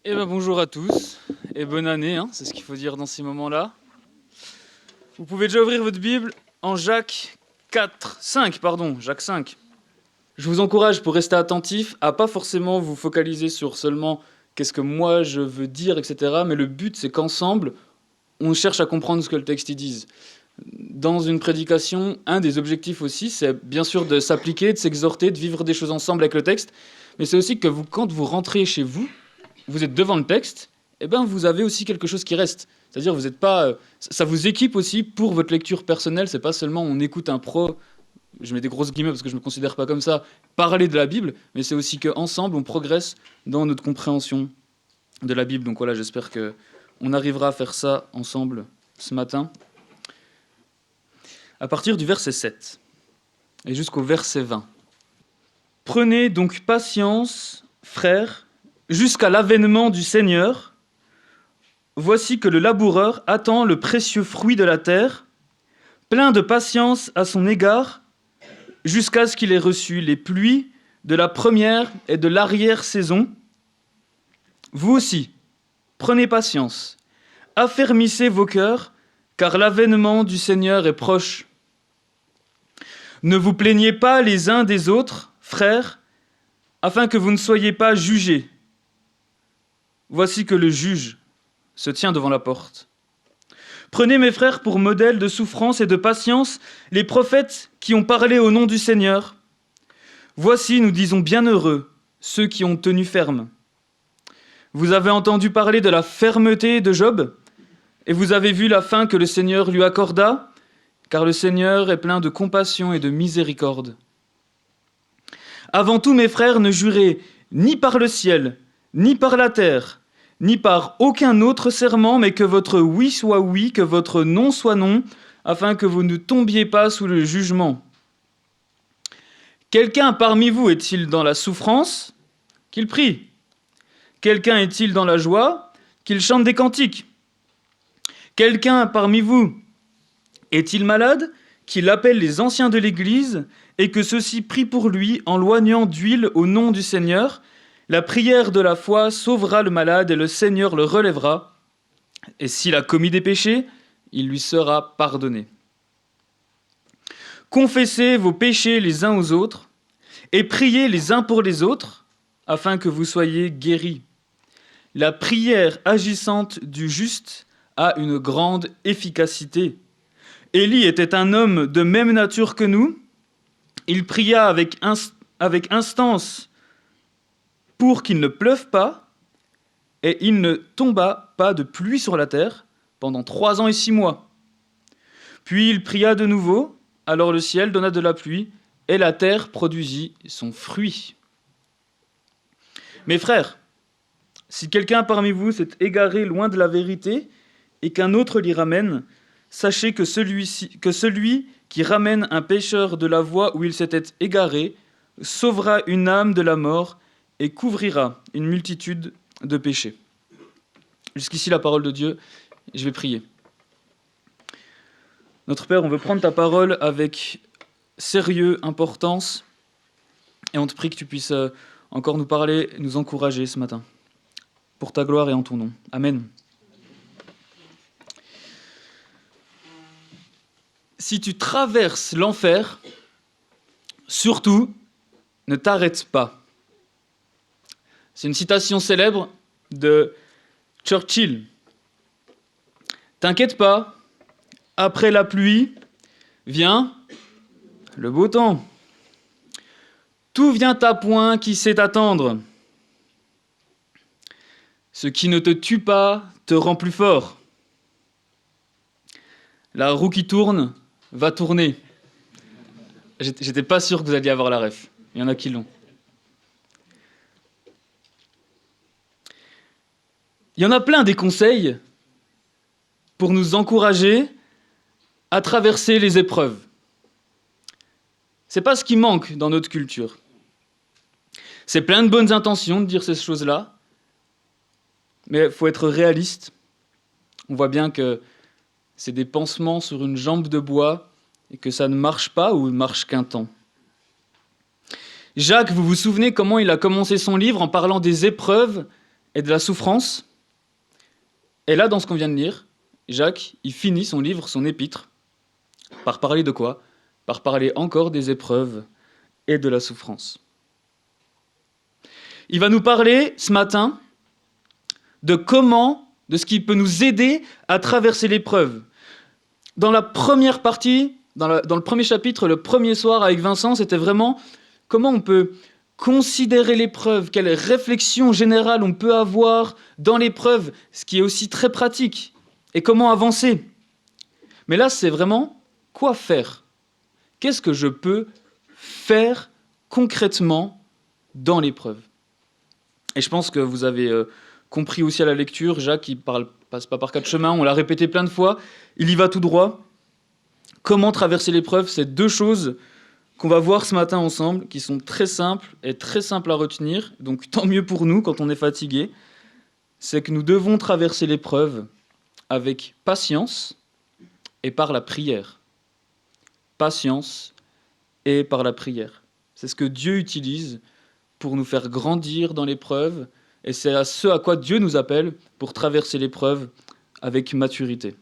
Bonjour à tous et bonne année, c'est ce qu'il faut dire dans ces moments-là. Vous pouvez déjà ouvrir votre Bible en Jacques 5. Je vous encourage pour rester attentif à pas forcément vous focaliser sur seulement qu'est-ce que moi je veux dire, etc. Mais le but c'est qu'ensemble, on cherche à comprendre ce que le texte y dit. Dans une prédication, un des objectifs aussi, c'est bien sûr de s'appliquer, de s'exhorter, de vivre des choses ensemble avec le texte, mais c'est aussi que quand vous rentrez chez vous, vous êtes devant le texte, vous avez aussi quelque chose qui reste. C'est-à-dire, vous êtes pas, ça vous équipe aussi pour votre lecture personnelle. C'est pas seulement on écoute un pro, je mets des grosses guillemets parce que je me considère pas comme ça, parler de la Bible, mais c'est aussi qu'ensemble on progresse dans notre compréhension de la Bible. Donc voilà, j'espère que on arrivera à faire ça ensemble ce matin. À partir du verset 7 et jusqu'au verset 20. Prenez donc patience, frères, jusqu'à l'avènement du Seigneur. Voici que le laboureur attend le précieux fruit de la terre, plein de patience à son égard, jusqu'à ce qu'il ait reçu les pluies de la première et de l'arrière-saison. Vous aussi, prenez patience, affermissez vos cœurs, car l'avènement du Seigneur est proche. Ne vous plaignez pas les uns des autres, frères, afin que vous ne soyez pas jugés. Voici que le juge se tient devant la porte. Prenez, mes frères, pour modèle de souffrance et de patience les prophètes qui ont parlé au nom du Seigneur. Voici, nous disons, bienheureux ceux qui ont tenu ferme. Vous avez entendu parler de la fermeté de Job, et vous avez vu la fin que le Seigneur lui accorda, car le Seigneur est plein de compassion et de miséricorde. Avant tout, mes frères, ne jurez ni par le ciel, ni par la terre, ni par aucun autre serment, mais que votre oui soit oui, que votre non soit non, afin que vous ne tombiez pas sous le jugement. Quelqu'un parmi vous est-il dans la souffrance? Qu'il prie. Quelqu'un est-il dans la joie? Qu'il chante des cantiques. Quelqu'un parmi vous est-il malade? Qu'il appelle les anciens de l'Église, et que ceux-ci prient pour lui en loignant d'huile au nom du Seigneur. La prière de la foi sauvera le malade et le Seigneur le relèvera. Et s'il a commis des péchés, il lui sera pardonné. Confessez vos péchés les uns aux autres et priez les uns pour les autres afin que vous soyez guéris. La prière agissante du juste a une grande efficacité. Élie était un homme de même nature que nous. Il pria avec instance pour qu'il ne pleuve pas, et il ne tomba pas de pluie sur la terre pendant 3 ans et 6 mois. Puis il pria de nouveau, alors le ciel donna de la pluie, et la terre produisit son fruit. Mes frères, si quelqu'un parmi vous s'est égaré loin de la vérité, et qu'un autre l'y ramène, sachez que celui qui ramène un pécheur de la voie où il s'était égaré sauvera une âme de la mort et couvrira une multitude de péchés. Jusqu'ici la parole de Dieu, je vais prier. Notre Père, on veut prendre ta parole avec sérieux, importance, et on te prie que tu puisses encore nous parler, nous encourager ce matin, pour ta gloire et en ton nom. Amen. Si tu traverses l'enfer, surtout, ne t'arrête pas. C'est une citation célèbre de Churchill. T'inquiète pas, après la pluie vient le beau temps. Tout vient à point qui sait attendre. Ce qui ne te tue pas te rend plus fort. La roue qui tourne va tourner. J'étais pas sûr que vous alliez avoir la ref. Il y en a qui l'ont. Il y en a plein des conseils pour nous encourager à traverser les épreuves. C'est pas ce qui manque dans notre culture. C'est plein de bonnes intentions de dire ces choses-là, mais il faut être réaliste. On voit bien que c'est des pansements sur une jambe de bois et que ça ne marche pas ou ne marche qu'un temps. Jacques, vous vous souvenez comment il a commencé son livre en parlant des épreuves et de la souffrance. Et là, dans ce qu'on vient de lire, Jacques, il finit son livre, son épître, par parler de quoi? Par parler encore des épreuves et de la souffrance. Il va nous parler ce matin de ce qui peut nous aider à traverser l'épreuve. Dans la première partie, dans le premier chapitre, le premier soir avec Vincent, c'était vraiment comment on peut considérer l'épreuve, quelle réflexion générale on peut avoir dans l'épreuve, ce qui est aussi très pratique, et comment avancer. Mais là, c'est vraiment quoi faire. Qu'est-ce que je peux faire concrètement dans l'épreuve? Et je pense que vous avez compris aussi à la lecture, Jacques, il passe pas par quatre chemins, on l'a répété plein de fois, il y va tout droit. Comment traverser l'épreuve? C'est deux choses qu'on va voir ce matin ensemble, qui sont très simples et très simples à retenir. Donc tant mieux pour nous quand on est fatigué. C'est que nous devons traverser l'épreuve avec patience et par la prière. Patience et par la prière. C'est ce que Dieu utilise pour nous faire grandir dans l'épreuve, et c'est à ce à quoi Dieu nous appelle pour traverser l'épreuve avec maturité.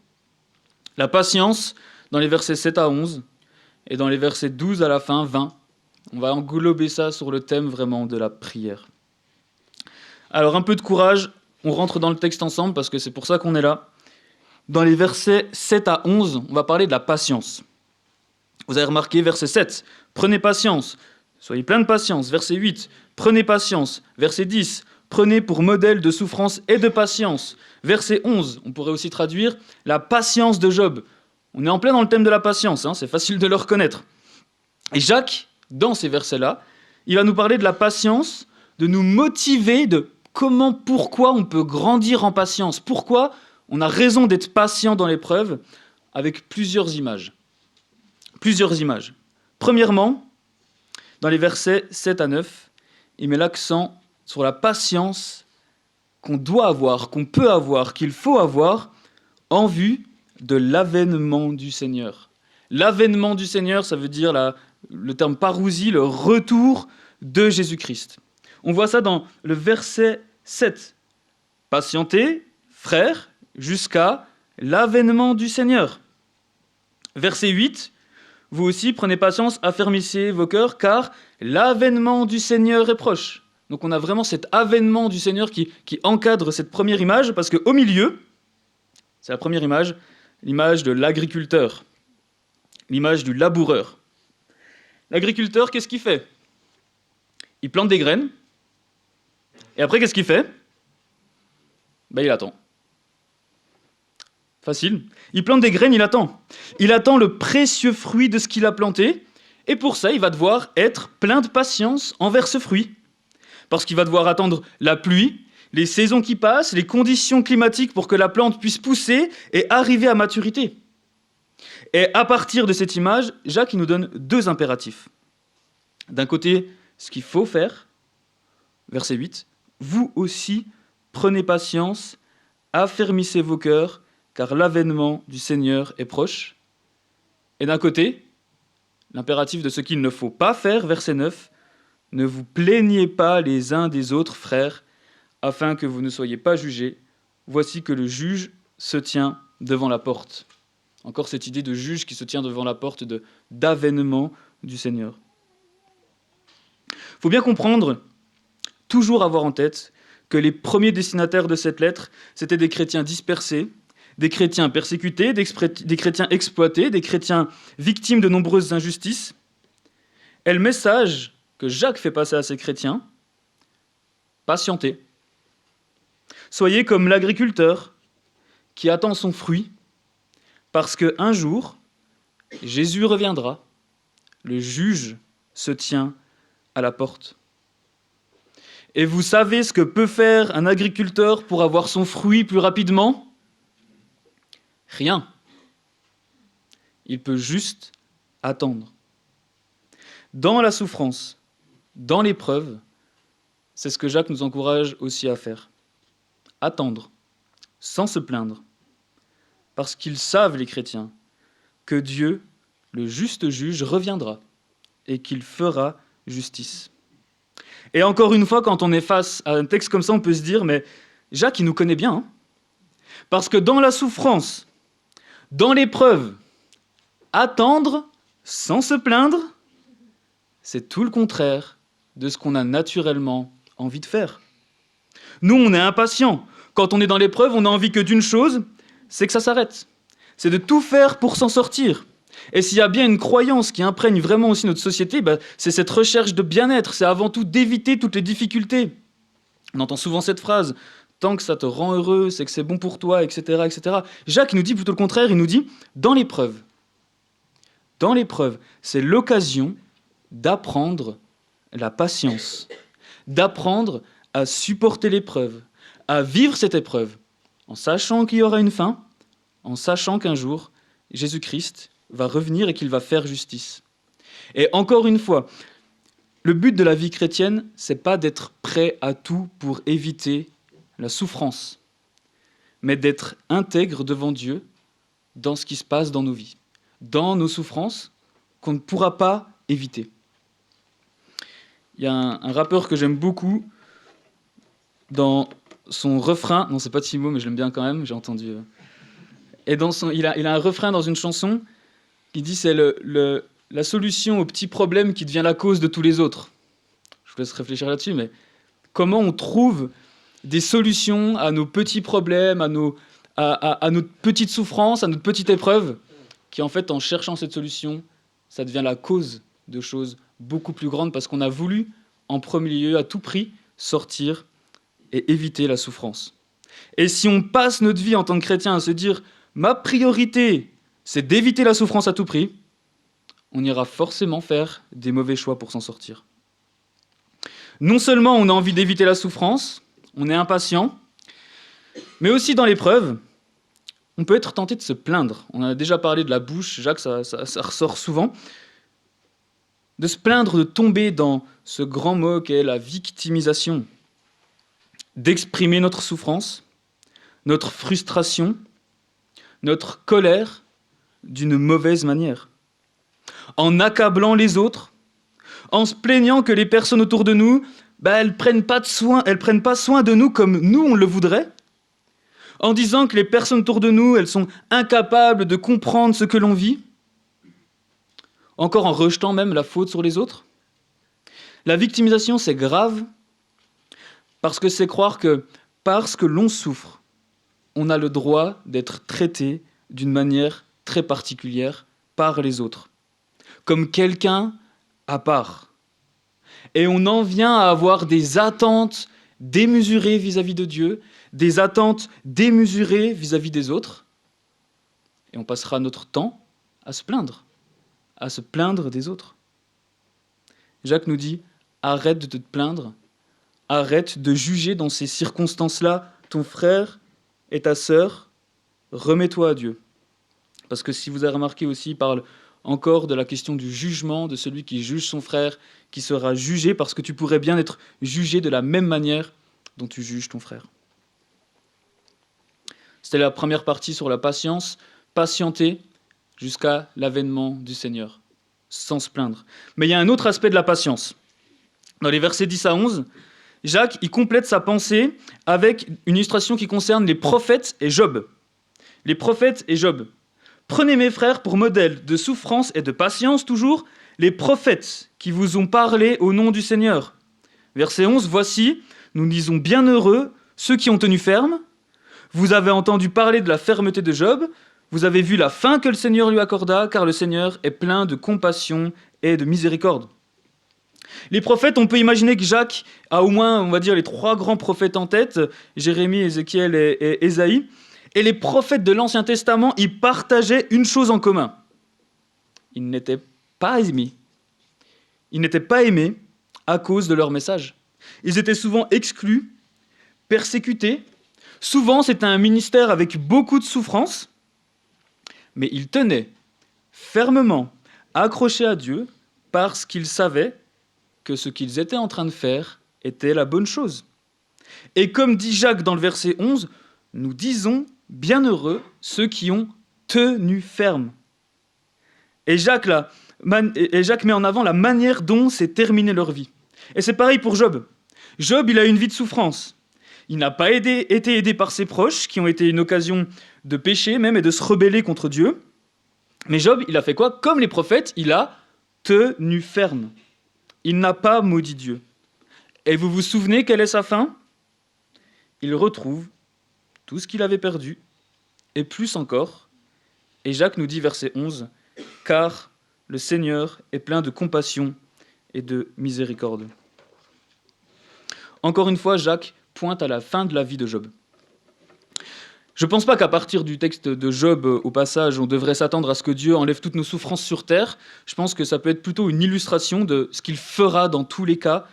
La patience, dans les versets 7 à 11, et dans les versets 12 à la fin, 20, on va englober ça sur le thème vraiment de la prière. Alors un peu de courage, on rentre dans le texte ensemble parce que c'est pour ça qu'on est là. Dans les versets 7 à 11, on va parler de la patience. Vous avez remarqué, verset 7, prenez patience, soyez plein de patience. Verset 8, prenez patience. Verset 10, prenez pour modèle de souffrance et de patience. Verset 11, on pourrait aussi traduire la patience de Job. On est en plein dans le thème de la patience, c'est facile de le reconnaître. Et Jacques, dans ces versets-là, il va nous parler de la patience, de nous motiver, de pourquoi on peut grandir en patience, pourquoi on a raison d'être patient dans l'épreuve, avec plusieurs images. Plusieurs images. Premièrement, dans les versets 7 à 9, il met l'accent sur la patience qu'on doit avoir, qu'on peut avoir, qu'il faut avoir en vue de l'avènement du Seigneur. L'avènement du Seigneur, ça veut dire le terme parousie, le retour de Jésus-Christ. On voit ça dans le verset 7. Patientez, frères, jusqu'à l'avènement du Seigneur. Verset 8. Vous aussi, prenez patience, affermissez vos cœurs, car l'avènement du Seigneur est proche. Donc on a vraiment cet avènement du Seigneur qui encadre cette première image, parce qu'au milieu, c'est la première image, l'image de l'agriculteur, l'image du laboureur. L'agriculteur, qu'est-ce qu'il fait? Il plante des graines, et après, qu'est-ce qu'il fait? Il attend. Facile. Il plante des graines, il attend. Il attend le précieux fruit de ce qu'il a planté, et pour ça, il va devoir être plein de patience envers ce fruit. Parce qu'il va devoir attendre la pluie, les saisons qui passent, les conditions climatiques pour que la plante puisse pousser et arriver à maturité. Et à partir de cette image, Jacques nous donne deux impératifs. D'un côté, ce qu'il faut faire, verset 8, « Vous aussi, prenez patience, affermissez vos cœurs, car l'avènement du Seigneur est proche. » Et d'un côté, l'impératif de ce qu'il ne faut pas faire, verset 9, « Ne vous plaignez pas les uns des autres, frères, afin que vous ne soyez pas jugés. Voici que le juge se tient devant la porte. » Encore cette idée de juge qui se tient devant la porte, d'avènement du Seigneur. Il faut bien comprendre, toujours avoir en tête, que les premiers destinataires de cette lettre, c'était des chrétiens dispersés, des chrétiens persécutés, des chrétiens exploités, des chrétiens victimes de nombreuses injustices. Et le message que Jacques fait passer à ces chrétiens, patientez. Soyez comme l'agriculteur qui attend son fruit, parce qu'un jour, Jésus reviendra, le juge se tient à la porte. Et vous savez ce que peut faire un agriculteur pour avoir son fruit plus rapidement? Rien. Il peut juste attendre. Dans la souffrance, dans l'épreuve, c'est ce que Jacques nous encourage aussi à faire. Attendre, sans se plaindre, parce qu'ils savent, les chrétiens, que Dieu, le juste juge, reviendra et qu'il fera justice. Et encore une fois, quand on est face à un texte comme ça, on peut se dire, mais Jacques, il nous connaît bien, hein, parce que dans la souffrance, dans l'épreuve, attendre sans se plaindre, c'est tout le contraire de ce qu'on a naturellement envie de faire. Nous, on est impatients. Quand on est dans l'épreuve, on a envie que d'une chose, c'est que ça s'arrête. C'est de tout faire pour s'en sortir. Et s'il y a bien une croyance qui imprègne vraiment aussi notre société, c'est cette recherche de bien-être. C'est avant tout d'éviter toutes les difficultés. On entend souvent cette phrase, tant que ça te rend heureux, c'est que c'est bon pour toi, etc., etc. Jacques nous dit plutôt le contraire, il nous dit, dans l'épreuve, c'est l'occasion d'apprendre la patience, d'apprendre à supporter l'épreuve, à vivre cette épreuve, en sachant qu'il y aura une fin, en sachant qu'un jour, Jésus-Christ va revenir et qu'il va faire justice. Et encore une fois, le but de la vie chrétienne, c'est pas d'être prêt à tout pour éviter la souffrance, mais d'être intègre devant Dieu dans ce qui se passe dans nos vies, dans nos souffrances qu'on ne pourra pas éviter. Il y a un rappeur que j'aime beaucoup, dans son refrain, non c'est pas Timo mais je l'aime bien quand même, j'ai entendu. Et il a un refrain dans une chanson qui dit c'est la solution au petit problème qui devient la cause de tous les autres. Je vous laisse réfléchir là-dessus, mais comment on trouve des solutions à nos petits problèmes, à notre petite souffrance, à notre petite épreuve, qui en fait, en cherchant cette solution, ça devient la cause de choses beaucoup plus grandes, parce qu'on a voulu, en premier lieu, à tout prix, sortir et éviter la souffrance. Et si on passe notre vie en tant que chrétien à se dire « ma priorité, c'est d'éviter la souffrance à tout prix », on ira forcément faire des mauvais choix pour s'en sortir. Non seulement on a envie d'éviter la souffrance, on est impatient, mais aussi dans l'épreuve, on peut être tenté de se plaindre. On a déjà parlé de la bouche, Jacques, ça ressort souvent. De se plaindre, de tomber dans ce grand mot qu'est la victimisation, d'exprimer notre souffrance, notre frustration, notre colère d'une mauvaise manière, en accablant les autres, en se plaignant que les personnes autour de nous, elles prennent pas soin de nous comme nous on le voudrait, en disant que les personnes autour de nous, elles sont incapables de comprendre ce que l'on vit, encore en rejetant même la faute sur les autres. La victimisation, c'est grave, parce que c'est croire que parce que l'on souffre, on a le droit d'être traité d'une manière très particulière par les autres, comme quelqu'un à part. Et on en vient à avoir des attentes démesurées vis-à-vis de Dieu, des attentes démesurées vis-à-vis des autres, et on passera notre temps à se plaindre des autres. Jacques nous dit, arrête de te plaindre, arrête de juger dans ces circonstances-là ton frère et ta sœur, remets-toi à Dieu. Parce que si vous avez remarqué aussi, il parle encore de la question du jugement, de celui qui juge son frère, qui sera jugé, parce que tu pourrais bien être jugé de la même manière dont tu juges ton frère. C'était la première partie sur la patience, patienter jusqu'à l'avènement du Seigneur, sans se plaindre. Mais il y a un autre aspect de la patience. Dans les versets 10 à 11, Jacques il complète sa pensée avec une illustration qui concerne les prophètes et Job. Les prophètes et Job. Prenez mes frères pour modèle de souffrance et de patience toujours, les prophètes qui vous ont parlé au nom du Seigneur. Verset 11, voici, nous disons bienheureux ceux qui ont tenu ferme. Vous avez entendu parler de la fermeté de Job, vous avez vu la fin que le Seigneur lui accorda, car le Seigneur est plein de compassion et de miséricorde. Les prophètes, on peut imaginer que Jacques a au moins, on va dire, les 3 grands prophètes en tête, Jérémie, Ézéchiel et Ésaïe. Et les prophètes de l'Ancien Testament, ils partageaient une chose en commun. Ils n'étaient pas aimés. Ils n'étaient pas aimés à cause de leur message. Ils étaient souvent exclus, persécutés. Souvent, c'était un ministère avec beaucoup de souffrance. Mais ils tenaient fermement accrochés à Dieu parce qu'ils savaient que ce qu'ils étaient en train de faire était la bonne chose. Et comme dit Jacques dans le verset 11, nous disons bienheureux ceux qui ont tenu ferme. Et Jacques met en avant la manière dont s'est terminée leur vie. Et c'est pareil pour Job. Job, il a une vie de souffrance. il n'a pas été aidé par ses proches, qui ont été une occasion de pécher même et de se rebeller contre Dieu. Mais Job, il a fait quoi? Comme les prophètes, il a tenu ferme. Il n'a pas maudit Dieu. Et vous vous souvenez quelle est sa fin? Il retrouve tout ce qu'il avait perdu, et plus encore. Et Jacques nous dit, verset 11, « Car le Seigneur est plein de compassion et de miséricorde. » Encore une fois, Jacques pointe à la fin de la vie de Job. Je ne pense pas qu'à partir du texte de Job, au passage, on devrait s'attendre à ce que Dieu enlève toutes nos souffrances sur terre. Je pense que ça peut être plutôt une illustration de ce qu'il fera dans tous les cas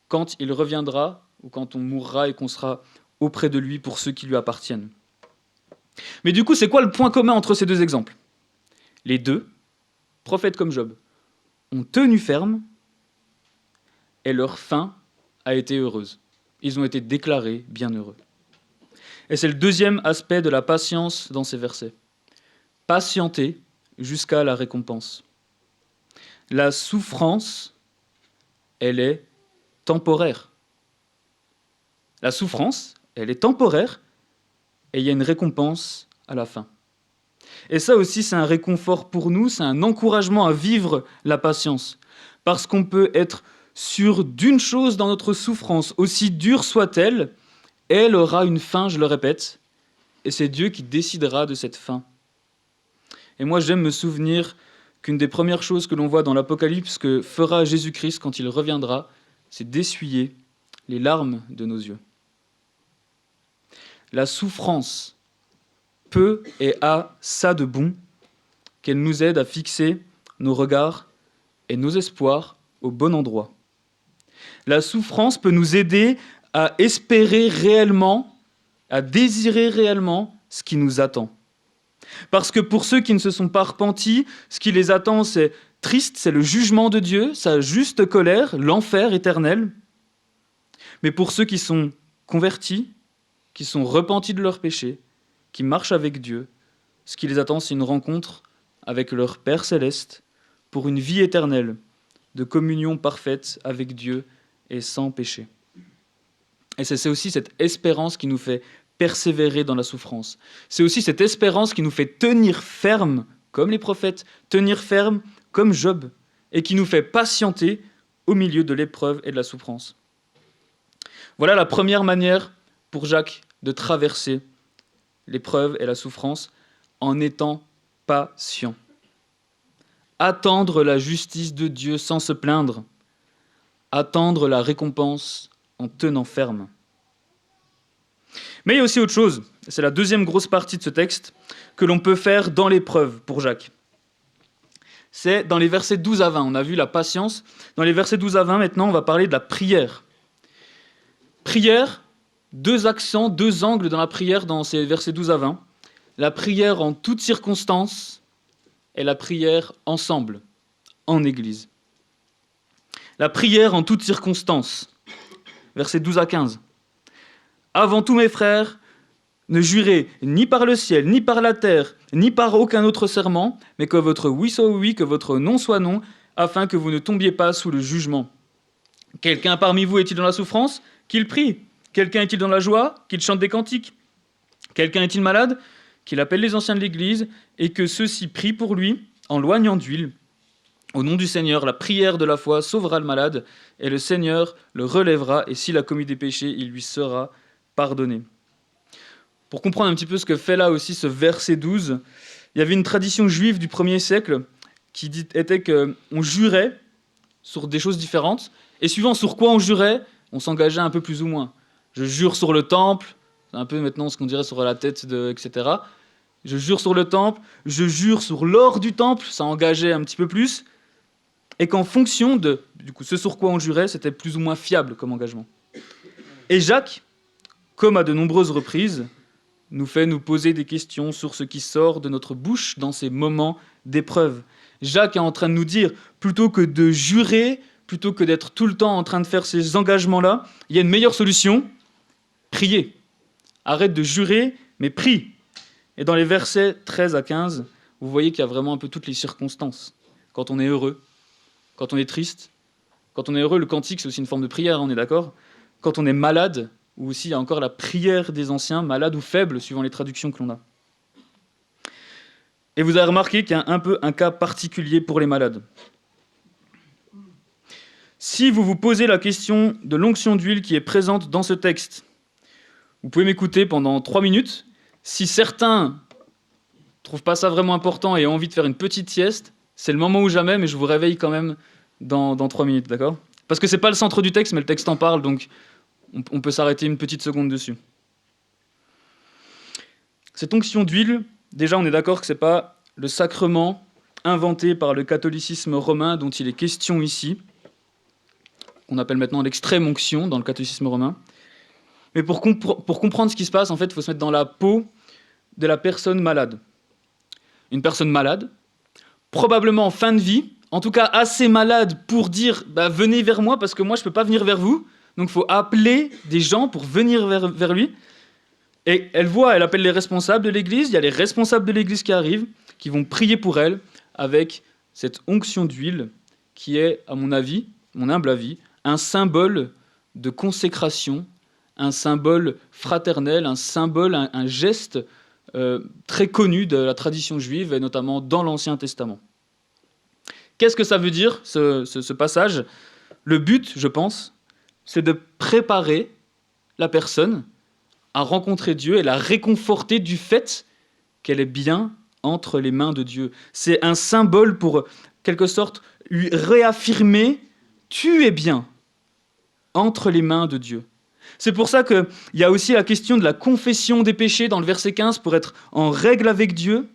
quand il reviendra ou quand on mourra et qu'on sera auprès de lui pour ceux qui lui appartiennent. Mais du coup, c'est quoi le point commun entre ces deux exemples? Les deux, prophètes comme Job, ont tenu ferme et leur fin a été heureuse. Ils ont été déclarés bienheureux. Et c'est le deuxième aspect de la patience dans ces versets. Patienter jusqu'à la récompense. La souffrance, elle est temporaire. La souffrance, elle est temporaire et il y a une récompense à la fin. Et ça aussi, c'est un réconfort pour nous, c'est un encouragement à vivre la patience. Parce qu'on peut être sûr d'une chose dans notre souffrance, aussi dure soit-elle, elle aura une fin, je le répète, et c'est Dieu qui décidera de cette fin. Et moi, j'aime me souvenir qu'une des premières choses que l'on voit dans l'Apocalypse que fera Jésus-Christ quand il reviendra, c'est d'essuyer les larmes de nos yeux. La souffrance peut et a ça de bon qu'elle nous aide à fixer nos regards et nos espoirs au bon endroit. La souffrance peut nous aider à espérer réellement, à désirer réellement ce qui nous attend. Parce que pour ceux qui ne se sont pas repentis, ce qui les attend, c'est triste, c'est le jugement de Dieu, sa juste colère, l'enfer éternel. Mais pour ceux qui sont convertis, qui sont repentis de leurs péchés, qui marchent avec Dieu, ce qui les attend, c'est une rencontre avec leur Père céleste pour une vie éternelle de communion parfaite avec Dieu et sans péché. Et c'est aussi cette espérance qui nous fait persévérer dans la souffrance. C'est aussi cette espérance qui nous fait tenir ferme, comme les prophètes, tenir ferme comme Job, et qui nous fait patienter au milieu de l'épreuve et de la souffrance. Voilà la première manière pour Jacques de traverser l'épreuve et la souffrance en étant patient. Attendre la justice de Dieu sans se plaindre. Attendre la récompense en tenant ferme. Mais il y a aussi autre chose, c'est la deuxième grosse partie de ce texte, que l'on peut faire dans l'épreuve pour Jacques. C'est dans les versets 12 à 20, on a vu la patience. Dans les versets 12 à 20, maintenant, on va parler de la prière. Prière, deux accents, deux angles dans la prière dans ces versets 12 à 20. La prière en toutes circonstances et la prière ensemble, en Église. La prière en toutes circonstances, versets 12 à 15. Avant tout, mes frères, ne jurez ni par le ciel, ni par la terre, ni par aucun autre serment, mais que votre oui soit oui, que votre non soit non, afin que vous ne tombiez pas sous le jugement. Quelqu'un parmi vous est-il dans la souffrance? Qu'il prie. Quelqu'un est-il dans la joie? Qu'il chante des cantiques. Quelqu'un est-il malade? Qu'il appelle les anciens de l'Église, et que ceux-ci prient pour lui, en loignant d'huile. Au nom du Seigneur, la prière de la foi sauvera le malade, et le Seigneur le relèvera, et s'il a commis des péchés, il lui sera pardonné. Pour comprendre un petit peu ce que fait là aussi ce verset 12, il y avait une tradition juive du 1er siècle qui était qu'on jurait sur des choses différentes, et suivant sur quoi on jurait, on s'engageait un peu plus ou moins. Je jure sur le temple, c'est un peu maintenant ce qu'on dirait sur la tête, etc. Je jure sur le temple, je jure sur l'or du temple, ça engageait un petit peu plus, et qu'en fonction de ce sur quoi on jurait, c'était plus ou moins fiable comme engagement. Et Jacques, comme à de nombreuses reprises, nous fait nous poser des questions sur ce qui sort de notre bouche dans ces moments d'épreuve. Jacques est en train de nous dire, plutôt que de jurer, plutôt que d'être tout le temps en train de faire ces engagements-là, il y a une meilleure solution, prier. Arrête de jurer, mais prie. Et dans les versets 13 à 15, vous voyez qu'il y a vraiment un peu toutes les circonstances. Quand on est heureux, quand on est triste, quand on est heureux, le cantique, c'est aussi une forme de prière, on est d'accord? Quand on est malade, ou aussi il y a encore la prière des anciens, malades ou faibles, suivant les traductions que l'on a. Et vous avez remarqué qu'il y a un peu un cas particulier pour les malades. Si vous vous posez la question de l'onction d'huile qui est présente dans ce texte, vous pouvez m'écouter pendant 3 minutes. Si certains ne trouvent pas ça vraiment important et ont envie de faire une petite sieste, c'est le moment ou jamais, mais je vous réveille quand même dans 3 minutes, d'accord ? Parce que ce n'est pas le centre du texte, mais le texte en parle, donc on peut s'arrêter une petite seconde dessus. Cette onction d'huile, déjà on est d'accord que ce n'est pas le sacrement inventé par le catholicisme romain dont il est question ici, qu'on appelle maintenant l'extrême onction dans le catholicisme romain. Mais pour comprendre ce qui se passe, en fait, il faut se mettre dans la peau de la personne malade. Une personne malade, probablement en fin de vie, en tout cas assez malade pour dire « venez vers moi parce que moi je ne peux pas venir vers vous ». Donc il faut appeler des gens pour venir vers lui. Et elle appelle les responsables de l'église, il y a les responsables de l'église qui arrivent, qui vont prier pour elle avec cette onction d'huile qui est, à mon avis, mon humble avis, un symbole de consécration, un symbole fraternel, un symbole, un geste très connu de la tradition juive, et notamment dans l'Ancien Testament. Qu'est-ce que ça veut dire, ce passage ? Le but, je pense, c'est de préparer la personne à rencontrer Dieu et la réconforter du fait qu'elle est bien entre les mains de Dieu. C'est un symbole pour, quelque sorte, lui réaffirmer « tu es bien entre les mains de Dieu ». C'est pour ça qu'il y a aussi la question de la confession des péchés dans le verset 15 pour être en règle avec Dieu.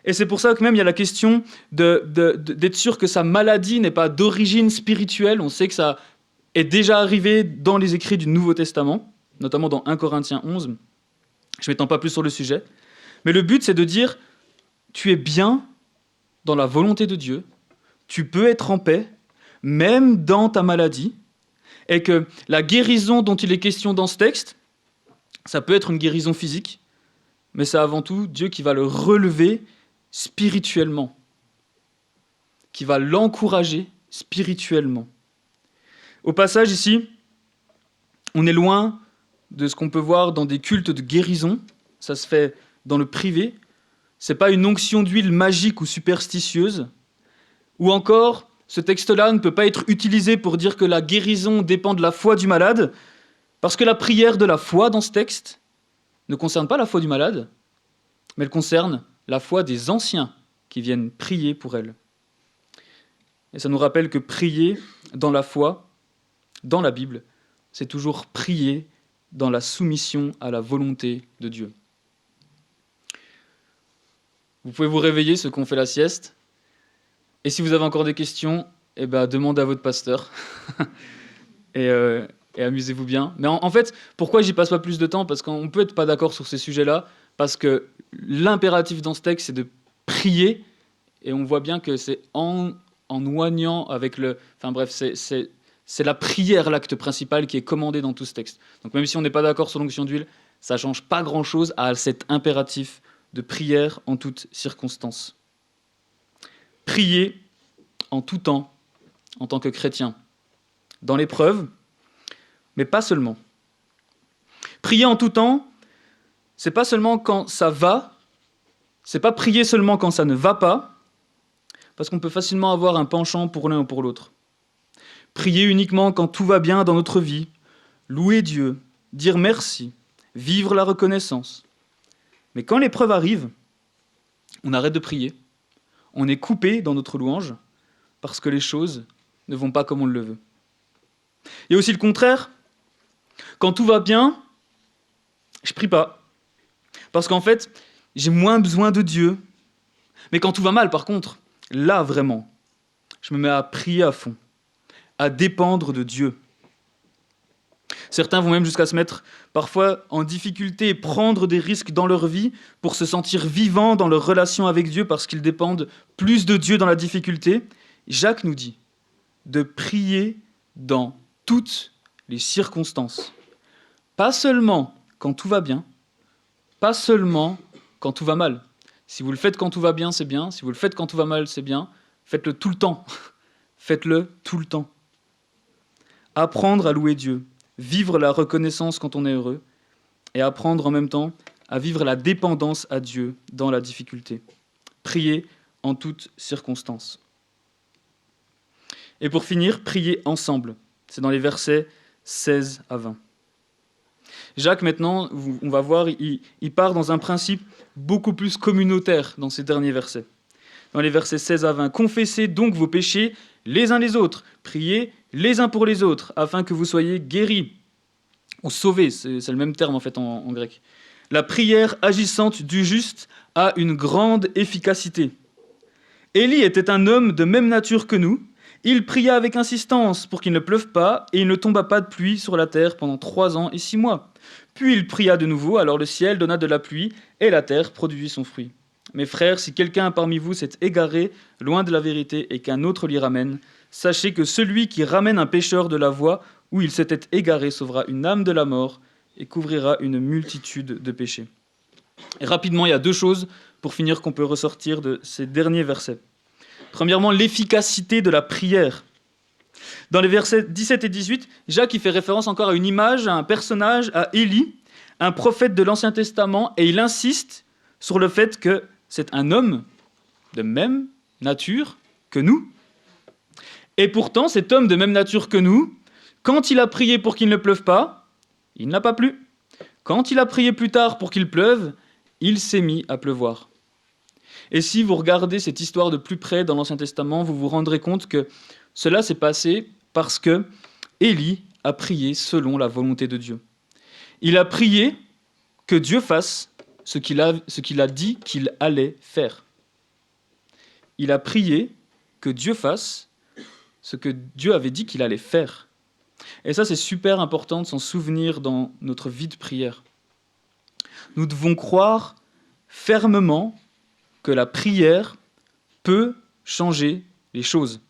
Et c'est pour ça que même il y a la question d'être sûr que sa maladie n'est pas d'origine spirituelle. On sait que ça est déjà arrivé dans les écrits du Nouveau Testament, notamment dans 1 Corinthiens 11. Je ne m'étends pas plus sur le sujet. Mais le but, c'est de dire, tu es bien dans la volonté de Dieu, tu peux être en paix, même dans ta maladie, et que la guérison dont il est question dans ce texte, ça peut être une guérison physique, mais c'est avant tout Dieu qui va le relever spirituellement, qui va l'encourager spirituellement. Au passage ici, on est loin de ce qu'on peut voir dans des cultes de guérison, ça se fait dans le privé, c'est pas une onction d'huile magique ou superstitieuse, ou encore, ce texte-là ne peut pas être utilisé pour dire que la guérison dépend de la foi du malade, parce que la prière de la foi dans ce texte ne concerne pas la foi du malade, mais elle concerne la foi des anciens qui viennent prier pour elle. Et ça nous rappelle que prier dans la foi, dans la Bible, c'est toujours prier dans la soumission à la volonté de Dieu. Vous pouvez vous réveiller, ceux qui ont fait la sieste, et si vous avez encore des questions, demandez à votre pasteur. et amusez-vous bien. Mais en fait, pourquoi j'y passe pas plus de temps ? Parce qu'on peut être pas d'accord sur ces sujets-là, parce que l'impératif dans ce texte, c'est de prier, et on voit bien que c'est en oignant avec le... Enfin bref, c'est la prière, l'acte principal, qui est commandé dans tout ce texte. Donc même si on n'est pas d'accord sur l'onction d'huile, ça ne change pas grand-chose à cet impératif de prière en toutes circonstances. Prier en tout temps, en tant que chrétien, dans l'épreuve, mais pas seulement. Prier en tout temps, c'est pas seulement quand ça va, c'est pas prier seulement quand ça ne va pas, parce qu'on peut facilement avoir un penchant pour l'un ou pour l'autre. Prier uniquement quand tout va bien dans notre vie, louer Dieu, dire merci, vivre la reconnaissance. Mais quand l'épreuve arrive, on arrête de prier, on est coupé dans notre louange, parce que les choses ne vont pas comme on le veut. Il y a aussi le contraire. Quand tout va bien, je prie pas. Parce qu'en fait, j'ai moins besoin de Dieu. Mais quand tout va mal, par contre, là vraiment, je me mets à prier à fond, à dépendre de Dieu. Certains vont même jusqu'à se mettre parfois en difficulté et prendre des risques dans leur vie pour se sentir vivants dans leur relation avec Dieu parce qu'ils dépendent plus de Dieu dans la difficulté. Jacques nous dit de prier dans toutes les circonstances. Pas seulement quand tout va bien, pas seulement quand tout va mal. Si vous le faites quand tout va bien, c'est bien. Si vous le faites quand tout va mal, c'est bien. Faites-le tout le temps. Faites-le tout le temps. Apprendre à louer Dieu, vivre la reconnaissance quand on est heureux, et apprendre en même temps à vivre la dépendance à Dieu dans la difficulté. Prier en toutes circonstances. Et pour finir, prier ensemble. C'est dans les versets 16 à 20. Jacques, maintenant, on va voir, il part dans un principe beaucoup plus communautaire dans ces derniers versets. Dans les versets 16 à 20, « Confessez donc vos péchés les uns les autres, priez les uns pour les autres, afin que vous soyez guéris. » Ou sauvés, c'est le même terme en fait en grec. « La prière agissante du juste a une grande efficacité. » Élie était un homme de même nature que nous. Il pria avec insistance pour qu'il ne pleuve pas, et il ne tomba pas de pluie sur la terre pendant 3 ans et 6 mois. Puis il pria de nouveau, alors le ciel donna de la pluie, et la terre produisit son fruit. Mes frères, si quelqu'un parmi vous s'est égaré loin de la vérité et qu'un autre l'y ramène, sachez que celui qui ramène un pécheur de la voie où il s'était égaré sauvera une âme de la mort et couvrira une multitude de péchés. Et rapidement, il y a 2 choses pour finir qu'on peut ressortir de ces derniers versets. Premièrement, l'efficacité de la prière. Dans les versets 17 et 18, Jacques y fait référence encore à une image, à un personnage, à Élie, un prophète de l'Ancien Testament, et il insiste sur le fait que c'est un homme de même nature que nous. Et pourtant, cet homme de même nature que nous, quand il a prié pour qu'il ne pleuve pas, il n'a pas plu. Quand il a prié plus tard pour qu'il pleuve, il s'est mis à pleuvoir. Et si vous regardez cette histoire de plus près dans l'Ancien Testament, vous vous rendrez compte que cela s'est passé parce que Élie a prié selon la volonté de Dieu. Il a prié que Dieu fasse ce qu'il a dit qu'il allait faire. Il a prié que Dieu fasse ce que Dieu avait dit qu'il allait faire. Et ça, c'est super important de s'en souvenir dans notre vie de prière. Nous devons croire fermement que la prière peut changer les choses.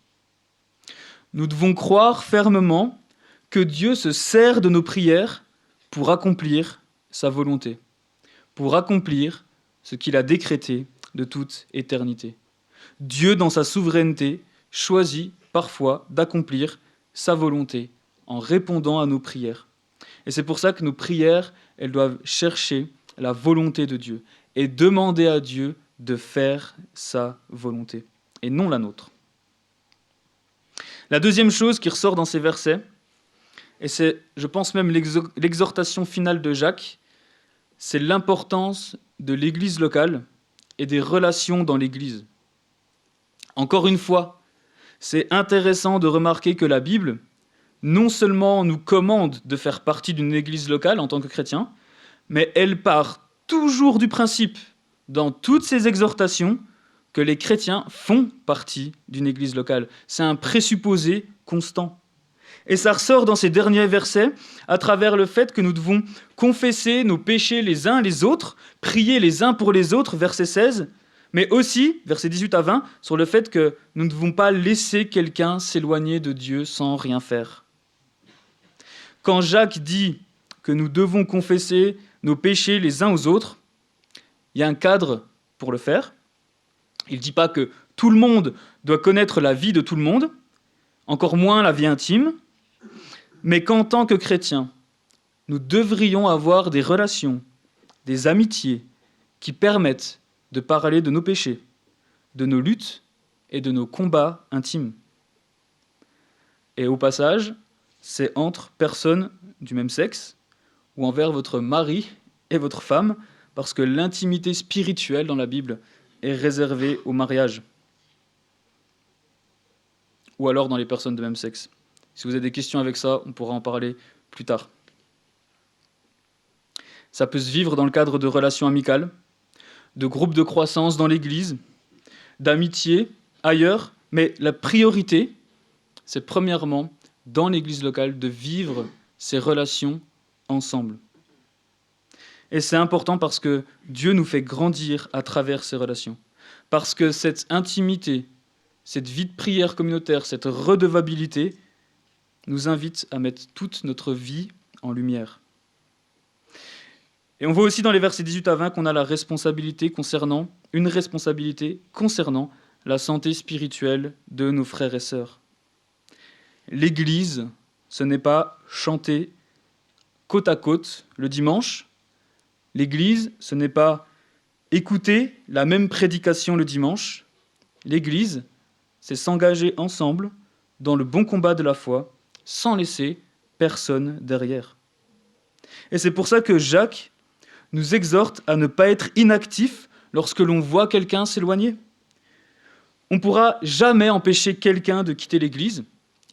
Nous devons croire fermement que Dieu se sert de nos prières pour accomplir sa volonté, pour accomplir ce qu'il a décrété de toute éternité. Dieu, dans sa souveraineté, choisit parfois d'accomplir sa volonté en répondant à nos prières. Et c'est pour ça que nos prières, elles doivent chercher la volonté de Dieu et demander à Dieu de faire sa volonté et non la nôtre. La deuxième chose qui ressort dans ces versets, et c'est, je pense même, l'exhortation finale de Jacques, c'est l'importance de l'Église locale et des relations dans l'Église. Encore une fois, c'est intéressant de remarquer que la Bible, non seulement nous commande de faire partie d'une Église locale en tant que chrétien, mais elle part toujours du principe, dans toutes ces exhortations, que les chrétiens font partie d'une Église locale. C'est un présupposé constant. Et ça ressort dans ces derniers versets à travers le fait que nous devons confesser nos péchés les uns les autres, prier les uns pour les autres, verset 16, mais aussi, versets 18 à 20, sur le fait que nous ne devons pas laisser quelqu'un s'éloigner de Dieu sans rien faire. Quand Jacques dit que nous devons confesser nos péchés les uns aux autres, il y a un cadre pour le faire. Il ne dit pas que tout le monde doit connaître la vie de tout le monde, encore moins la vie intime, mais qu'en tant que chrétiens, nous devrions avoir des relations, des amitiés qui permettent de parler de nos péchés, de nos luttes et de nos combats intimes. Et au passage, c'est entre personnes du même sexe ou envers votre mari et votre femme, parce que l'intimité spirituelle dans la Bible est réservée au mariage. Ou alors dans les personnes de même sexe. Si vous avez des questions avec ça, on pourra en parler plus tard. Ça peut se vivre dans le cadre de relations amicales, de groupes de croissance dans l'Église, d'amitié ailleurs, mais la priorité, c'est premièrement, dans l'Église locale, de vivre ces relations ensemble. Et c'est important parce que Dieu nous fait grandir à travers ces relations. Parce que cette intimité, cette vie de prière communautaire, cette redevabilité, nous invite à mettre toute notre vie en lumière. Et on voit aussi dans les versets 18 à 20 qu'on a une responsabilité concernant la santé spirituelle de nos frères et sœurs. L'Église, ce n'est pas chanter côte à côte le dimanche. L'Église, ce n'est pas écouter la même prédication le dimanche. L'Église, c'est s'engager ensemble dans le bon combat de la foi, sans laisser personne derrière. Et c'est pour ça que Jacques nous exhorte à ne pas être inactifs lorsque l'on voit quelqu'un s'éloigner. On ne pourra jamais empêcher quelqu'un de quitter l'Église,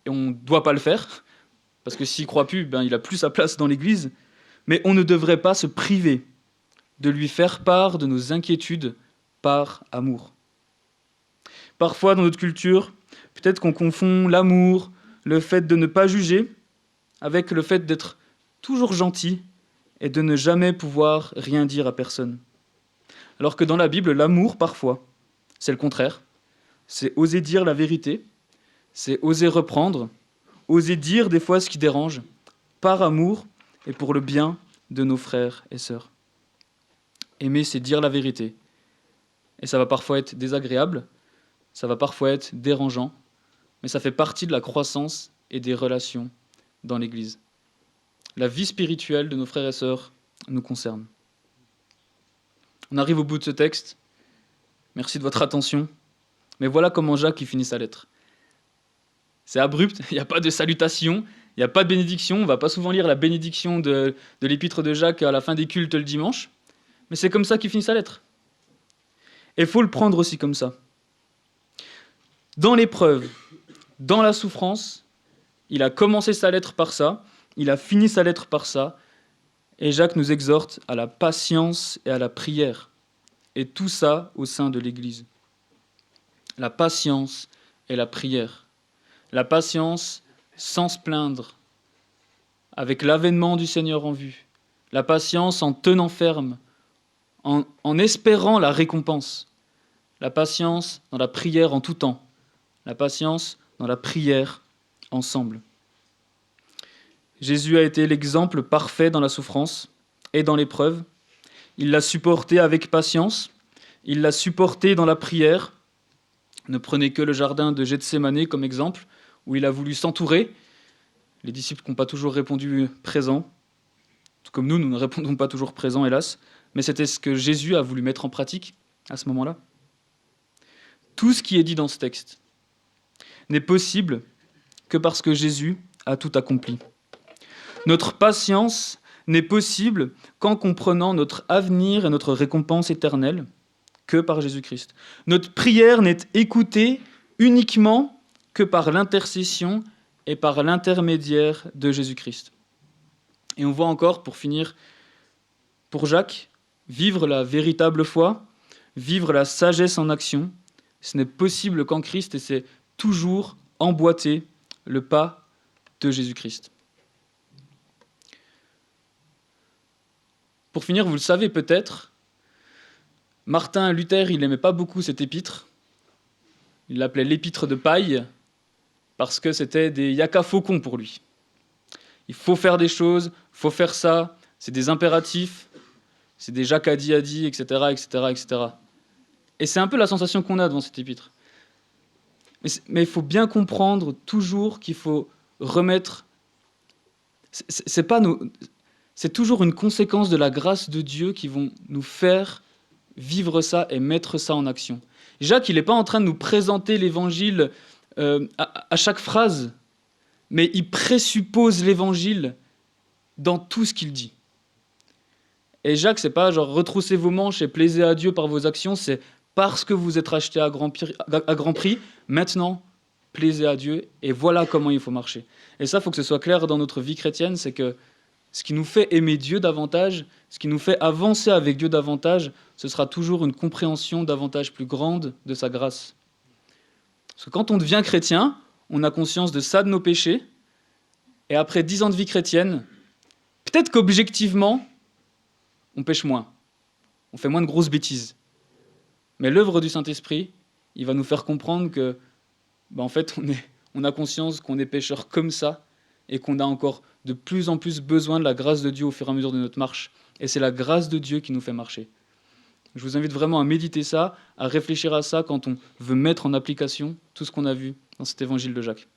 et on ne doit pas le faire, parce que s'il ne croit plus, il n'a plus sa place dans l'Église, mais on ne devrait pas se priver de lui faire part de nos inquiétudes par amour. Parfois, dans notre culture, peut-être qu'on confond l'amour, le fait de ne pas juger, avec le fait d'être toujours gentil et de ne jamais pouvoir rien dire à personne. Alors que dans la Bible, l'amour, parfois, c'est le contraire. C'est oser dire la vérité, c'est oser reprendre, oser dire des fois ce qui dérange, par amour et pour le bien de nos frères et sœurs. Aimer, c'est dire la vérité. Et ça va parfois être désagréable, ça va parfois être dérangeant, mais ça fait partie de la croissance et des relations dans l'Église. La vie spirituelle de nos frères et sœurs nous concerne. On arrive au bout de ce texte. Merci de votre attention. Mais voilà comment Jacques y finit sa lettre. C'est abrupt, il n'y a pas de salutation, il n'y a pas de bénédiction. On ne va pas souvent lire la bénédiction de l'épître de Jacques à la fin des cultes le dimanche. Mais c'est comme ça qu'il finit sa lettre. Et il faut le prendre aussi comme ça. Dans l'épreuve, dans la souffrance, il a commencé sa lettre par ça, il a fini sa lettre par ça, et Jacques nous exhorte à la patience et à la prière. Et tout ça au sein de l'Église. La patience et la prière. La patience sans se plaindre, avec l'avènement du Seigneur en vue. La patience en tenant ferme, en espérant la récompense. La patience dans la prière en tout temps. La patience dans la prière ensemble. Jésus a été l'exemple parfait dans la souffrance et dans l'épreuve. Il l'a supporté avec patience. Il l'a supporté dans la prière. Ne prenez que le jardin de Gethsémanée comme exemple, où il a voulu s'entourer. Les disciples n'ont pas toujours répondu présent, tout comme nous ne répondons pas toujours présent, hélas. Mais c'était ce que Jésus a voulu mettre en pratique à ce moment-là. Tout ce qui est dit dans ce texte n'est possible que parce que Jésus a tout accompli. Notre patience n'est possible qu'en comprenant notre avenir et notre récompense éternelle que par Jésus-Christ. Notre prière n'est écoutée uniquement que par l'intercession et par l'intermédiaire de Jésus-Christ. Et on voit encore, pour finir, pour Jacques, vivre la véritable foi, vivre la sagesse en action, ce n'est possible qu'en Christ et c'est toujours emboîter le pas de Jésus-Christ. Pour finir, vous le savez peut-être, Martin Luther, il n'aimait pas beaucoup cet épître. Il l'appelait l'épître de paille parce que c'était des yaka faucons pour lui. Il faut faire des choses, il faut faire ça, c'est des impératifs, c'est des Jacques a dit, etc., etc., etc. Et c'est un peu la sensation qu'on a devant cet épître. Mais il faut bien comprendre toujours qu'il faut remettre... C'est toujours une conséquence de la grâce de Dieu qui vont nous faire vivre ça et mettre ça en action. Jacques, il n'est pas en train de nous présenter l'évangile à chaque phrase, mais il présuppose l'évangile dans tout ce qu'il dit. Et Jacques, c'est pas genre retroussez vos manches et plaisez à Dieu par vos actions, c'est parce que vous êtes rachetés à grand prix, maintenant, plaisez à Dieu et voilà comment il faut marcher. Et ça, il faut que ce soit clair dans notre vie chrétienne, c'est que ce qui nous fait aimer Dieu davantage, ce qui nous fait avancer avec Dieu davantage, ce sera toujours une compréhension davantage plus grande de sa grâce. Parce que quand on devient chrétien, on a conscience de ça, de nos péchés, et après 10 ans de vie chrétienne, peut-être qu'objectivement, on pêche moins, on fait moins de grosses bêtises. Mais l'œuvre du Saint-Esprit, il va nous faire comprendre que, en fait, on a conscience qu'on est pécheurs comme ça, et qu'on a encore de plus en plus besoin de la grâce de Dieu au fur et à mesure de notre marche. Et c'est la grâce de Dieu qui nous fait marcher. Je vous invite vraiment à méditer ça, à réfléchir à ça quand on veut mettre en application tout ce qu'on a vu dans cet évangile de Jacques.